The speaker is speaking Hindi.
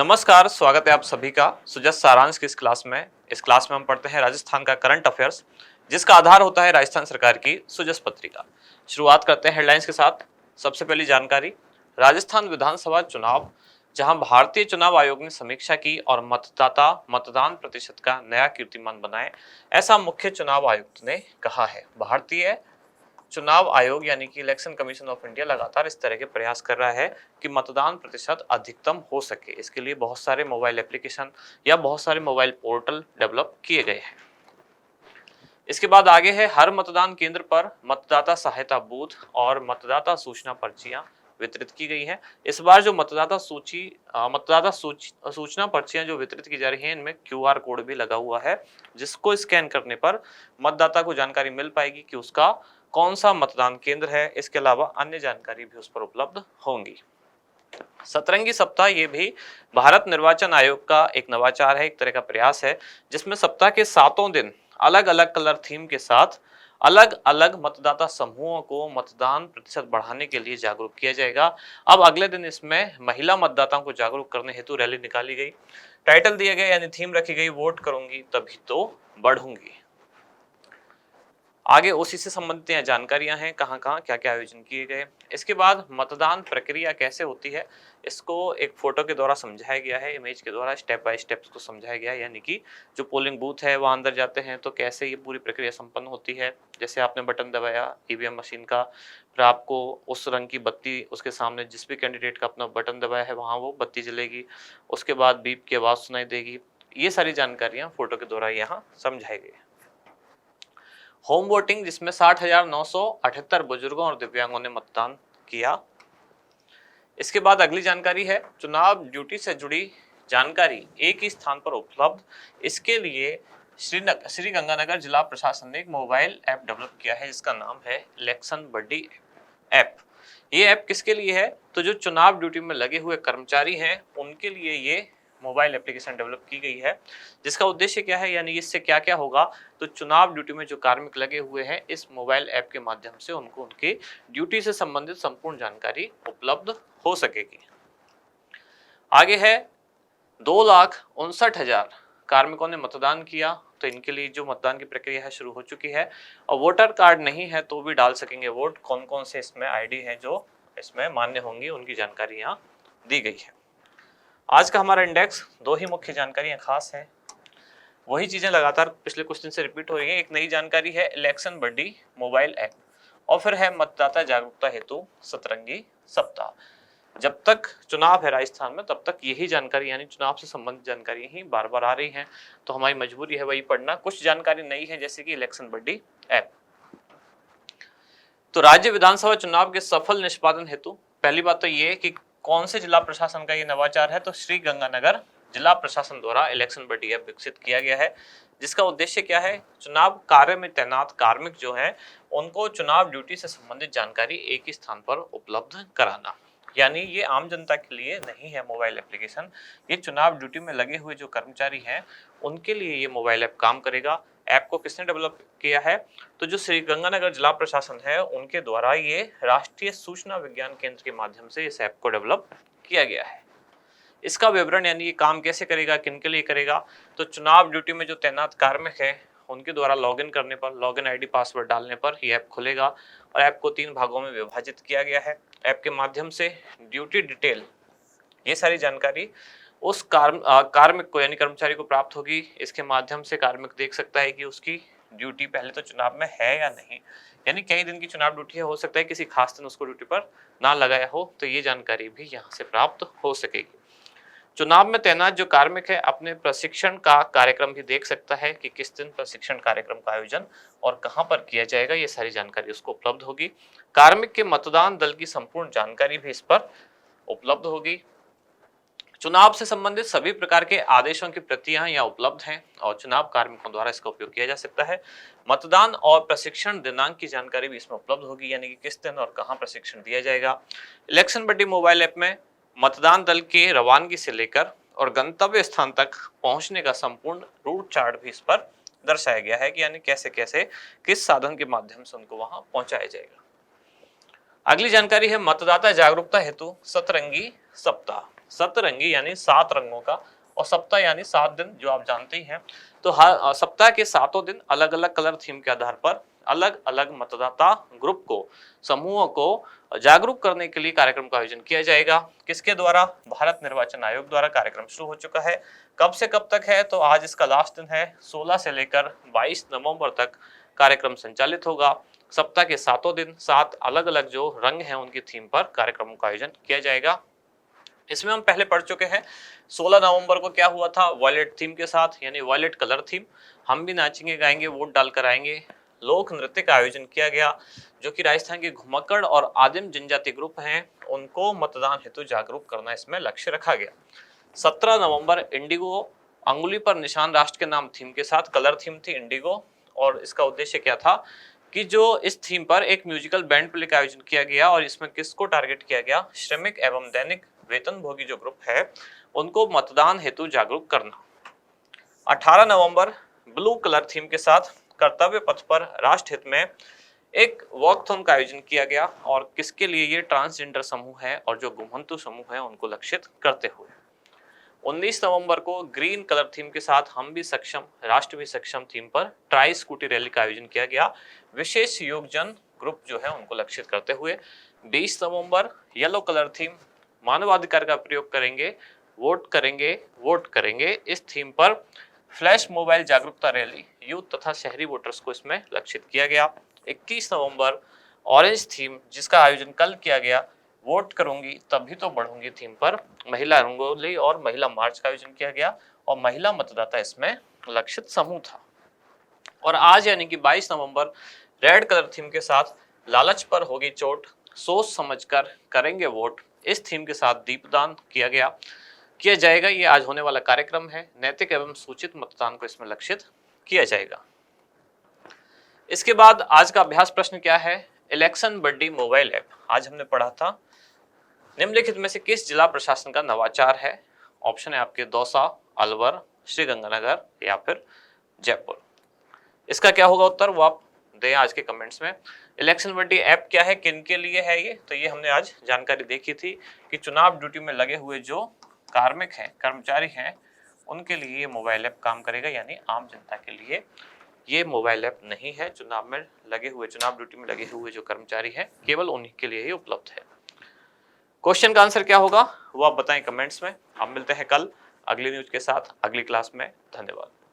नमस्कार, स्वागत है आप सभी का सुजस सारांश की इस क्लास में। इस क्लास में हम पढ़ते हैं राजस्थान का करंट अफेयर्स, जिसका आधार होता है राजस्थान सरकार की सुजस पत्रिका। शुरुआत करते हैं हेडलाइंस के साथ। सबसे पहली जानकारी, राजस्थान विधानसभा चुनाव, जहां भारतीय चुनाव आयोग ने समीक्षा की और मतदाता मतदान प्रतिशत का नया कीर्तिमान बनाए, ऐसा मुख्य चुनाव आयुक्त ने कहा है। भारतीय चुनाव आयोग यानी कि इलेक्शन कमीशन ऑफ इंडिया लगातार इस तरह के प्रयास कर रहा है कि मतदान प्रतिशत अधिकतम हो सके। इसके लिए बहुत सारे मोबाइल एप्लीकेशन या बहुत सारे मोबाइल पोर्टल डेवलप किए गए हैं। इसके बाद आगे है, हर मतदान केंद्र पर मतदाता सहायता बूथ और मतदाता सूचना पर्चियां वितरित की गई हैं। इस बार जो सूचना पर्चियां जो वितरित की जा रही हैं, इनमें क्यूआर कोड भी लगा हुआ है, जिसको स्कैन करने पर मतदाता को जानकारी मिल पाएगी कि उसका कौन सा मतदान केंद्र है। इसके अलावा अन्य जानकारी भी उस पर उपलब्ध होंगी। सतरंगी सप्ताह ये भी भारत निर्वाचन आयोग का एक नवाचार है, एक तरह का प्रयास है, जिसमें सप्ताह के 7 दिन अलग अलग कलर थीम के साथ अलग अलग मतदाता समूहों को मतदान प्रतिशत बढ़ाने के लिए जागरूक किया जाएगा। अब अगले दिन इसमें महिला मतदाताओं को जागरूक करने हेतु रैली निकाली गई। टाइटल दिया गया यानी थीम रखी गई, वोट करूंगी तभी तो बढ़ूंगी। आगे उसी से संबंधित जानकारियां हैं, कहां कहां क्या क्या आयोजन किए गए। इसके बाद मतदान प्रक्रिया कैसे होती है, इसको एक फोटो के द्वारा समझाया गया है, इमेज के द्वारा स्टेप बाय स्टेप को समझाया गया है। यानी कि जो पोलिंग बूथ है वहां अंदर जाते हैं तो कैसे ये पूरी प्रक्रिया संपन्न होती है। जैसे आपने बटन दबाया ईवीएम मशीन का, फिर आपको उस रंग की बत्ती, उसके सामने जिस भी कैंडिडेट का अपना बटन दबाया है वहां वो बत्ती जलेगी, उसके बाद बीप की आवाज सुनाई देगी। ये सारी जानकारियां फोटो के द्वारा यहाँ समझाई गई। होम वोटिंग, जिसमें 60,978 बुजुर्गों और दिव्यांगों ने मतदान किया। इसके बाद अगली जानकारी है, चुनाव ड्यूटी से जुड़ी जानकारी एक ही स्थान पर उपलब्ध। इसके लिए श्री गंगानगर जिला प्रशासन ने एक मोबाइल ऐप डेवलप किया है, जिसका नाम है इलेक्शन बड्डी ऐप। ये ऐप किसके लिए है, तो जो चुनाव ड्यूटी में लगे हुए कर्मचारी हैं उनके लिए ये मोबाइल एप्लीकेशन डेवलप की गई है। जिसका उद्देश्य क्या है, यानी इससे क्या क्या होगा, तो चुनाव ड्यूटी में जो कार्मिक लगे हुए हैं इस मोबाइल ऐप के माध्यम से उनको उनकी ड्यूटी से संबंधित संपूर्ण जानकारी उपलब्ध हो सकेगी। आगे है, 2,59,000 कार्मिकों ने मतदान किया, तो इनके लिए जो मतदान की प्रक्रिया है शुरू हो चुकी है। और वोटर कार्ड नहीं है तो भी डाल सकेंगे वोट। कौन कौन से इसमें आईडी है जो इसमें मान्य होंगी, उनकी जानकारी यहाँ दी गई है। आज का हमारा इंडेक्स, दो ही मुख्य जानकारियां खास हैं, वही चीजें लगातार पिछले कुछ दिन से रिपीट हो रही है। एक नई जानकारी है इलेक्शन बड्डी मोबाइल ऐप, और फिर है मतदाता जागरूकता हेतु सतरंगी सप्ताह। जब तक चुनाव है राजस्थान में तब तक यही जानकारी यानी चुनाव से संबंधित जानकारी ही बार बार आ रही हैं, तो हमारी मजबूरी है वही पढ़ना। कुछ जानकारी नई है, जैसे कि इलेक्शन बड्डी ऐप। तो राज्य विधानसभा चुनाव के सफल निष्पादन हेतु पहली बात तो ये कि कौन से जिला प्रशासन का ये नवाचार है, तो श्री गंगानगर जिला प्रशासन द्वारा इलेक्शन बड्डी ऐप विकसित किया गया है। जिसका उद्देश्य क्या है, चुनाव कार्य में तैनात कार्मिक जो हैं उनको चुनाव ड्यूटी से संबंधित जानकारी एक ही स्थान पर उपलब्ध कराना। यानी ये आम जनता के लिए नहीं है मोबाइल एप्लीकेशन, ये चुनाव ड्यूटी में लगे हुए जो कर्मचारी हैं उनके लिए ये मोबाइल ऐप काम करेगा। ऐप को किसने डेवलप किया है, तो जो श्री गंगानगर जिला प्रशासन है उनके द्वारा ये राष्ट्रीय सूचना विज्ञान केंद्र के माध्यम से इस ऐप को डेवलप किया गया है। इसका विवरण यानी ये काम कैसे करेगा, किनके लिए करेगा, तो चुनाव ड्यूटी में जो तैनात कार्मिक है उनके द्वारा लॉगिन करने पर, लॉगिन आईडी पासवर्ड डालने पर ये ऐप खुलेगा। और ऐप को 3 भागों में विभाजित किया गया है। ऐप के माध्यम से ड्यूटी डिटेल, ये सारी जानकारी उस कार्मिक को यानी कर्मचारी को प्राप्त होगी। इसके माध्यम से कार्मिक देख सकता है कि उसकी ड्यूटी पहले तो चुनाव में है या नहीं, यानी कई दिन की चुनाव ड्यूटी है, हो सकता है किसी खास दिन उसको ड्यूटी पर ना लगाया हो, तो ये जानकारी भी यहाँ से प्राप्त हो सकेगी। चुनाव में तैनात जो कार्मिक है अपने प्रशिक्षण का कार्यक्रम भी देख सकता है कि किस दिन प्रशिक्षण कार्यक्रम का आयोजन और कहां पर किया जाएगा, ये सारी जानकारी उसको उपलब्ध होगी। कार्मिक के मतदान दल की संपूर्ण जानकारी भी इस पर उपलब्ध होगी। चुनाव से संबंधित सभी प्रकार के आदेशों की प्रतियां यहाँ उपलब्ध हैं और चुनाव कार्मिकों द्वारा इसका उपयोग किया जा सकता है। मतदान और प्रशिक्षण दिनांक की जानकारी भी इसमें उपलब्ध होगी, यानी कि किस दिन और कहां प्रशिक्षण दिया जाएगा। इलेक्शन बड्डी मोबाइल ऐप में मतदान दल के रवानगी से लेकर और गंतव्य स्थान तक पहुंचने का संपूर्ण रूट चार्ट भी इस पर दर्शाया गया है कि यानी कैसे कैसे किस साधन के माध्यम से उनको वहां पहुंचाया जाएगा। अगली जानकारी है मतदाता जागरूकता हेतु सतरंगी सप्ताह। सतरंगी यानी 7 रंगों का, और सप्ताह यानी 7 दिन, जो आप जानते ही हैं। तो हर सप्ताह के 7 दिन अलग अलग कलर थीम के आधार पर अलग अलग मतदाता ग्रुप को, समूहों को जागरूक करने के लिए कार्यक्रम का आयोजन किया जाएगा। किसके द्वारा? भारत निर्वाचन आयोग द्वारा कार्यक्रम शुरू हो चुका है। कब से कब तक है? तो आज इसका लास्ट दिन है। 16 से लेकर 22 नवंबर तक कार्यक्रम संचालित होगा। सप्ताह के 7 दिन 7 अलग अलग जो रंग हैं उनकी थीम पर कार्यक्रमों का आयोजन किया जाएगा। इसमें हम पहले पढ़ चुके हैं। 16 नवंबर को क्या हुआ था? वॉयलेट थीम के साथ, यानी वॉयलेट कलर थीम। हम भी नाचेंगे गाएंगे, वोट डालकर आएंगे। लोक नृत्य का आयोजन किया गया, जो कि राजस्थान के घुमक्कड़ और आदिम जनजाति ग्रुप हैं उनको मतदान हेतु जागरूक करना इसमें लक्ष्य रखा गया। 17 नवंबर इंडिगो अंगुली पर निशान राष्ट्र के नाम थीम के साथ कलर थीम थी इंडिगो, और इसका उद्देश्य क्या था कि जो इस थीम पर एक म्यूजिकल बैंड प्ले का आयोजन किया गया, और इसमें किसको टारगेट किया गया? श्रमिक एवं दैनिक वेतनभोगी जो ग्रुप है उनको मतदान हेतु जागरूक करना। 18 नवंबर ब्लू कलर थीम के साथ कर्तव्य पथ पर राष्ट्र हित में एक वॉकथॉन का आयोजन किया गया, और किसके लिए? ये ट्रांसजेंडर समूह है और जो गुमहंतु समूह है उनको लक्षित करते हुए। 19 नवंबर को ग्रीन कलर थीम के साथ हम भी सक्षम राष्ट्र भी सक्षम थीम पर ट्राई स्कूटी रैली का आयोजन किया गया, विशेष योगजन ग्रुप जो है उनको लक्षित करते हुए। 20 नवंबर येलो कलर थीम, मानवाधिकार का प्रयोग करेंगे, वोट करेंगे, वोट करेंगे, इस थीम पर फ्लैश मोबाइल जागरूकता रैली यूथ तथा शहरी वोटर्स को इसमें लक्षित किया गया। 21 नवंबर ऑरेंज थीम, जिसका आयोजन कल किया गया, वोट करूंगी तभी तो बढ़ूंगी थीम पर महिला रंगोली और महिला मार्च का आयोजन किया गया, और महिला मतदाता इसमें लक्षित समूह था। और आज यानी कि 22 नवंबर रेड कलर थीम के साथ लालच पर होगी चोट, सोच समझकर करेंगे वोट, इस थीम के साथ दीपदान किया जाएगा। ये आज होने वाला कार्यक्रम है। नैतिक एवं सूचित मतदान को इसमें लक्षित किया जाएगा। इसके बाद आज का अभ्यास प्रश्न क्या है? इलेक्शन बड्डी मोबाइल ऐप। आज हमने पढ़ा था निम्नलिखित में से किस जिला प्रशासन का नवाचार है? ऑप्शन है आपके दौसा, अलवर, श्रीगंगानगर या फिर जयपुर। इसका क्या होगा उत्तर, वो आप दें आज के कमेंट्स में। इलेक्शन बड्डी ऐप क्या है, किन के लिए है ये? तो ये हमने आज जानकारी देखी थी कि चुनाव ड्यूटी में लगे हुए जो कार्मिक हैं, कर्मचारी हैं, उनके लिए ये मोबाइल ऐप काम करेगा, यानी आम जनता के लिए ये मोबाइल ऐप नहीं है। चुनाव ड्यूटी में लगे हुए जो कर्मचारी हैं, केवल उन्हीं के लिए ही उपलब्ध है। क्वेश्चन का आंसर क्या होगा वो आप बताएं कमेंट्स में। हम मिलते हैं कल अगली न्यूज के साथ अगली क्लास में। धन्यवाद।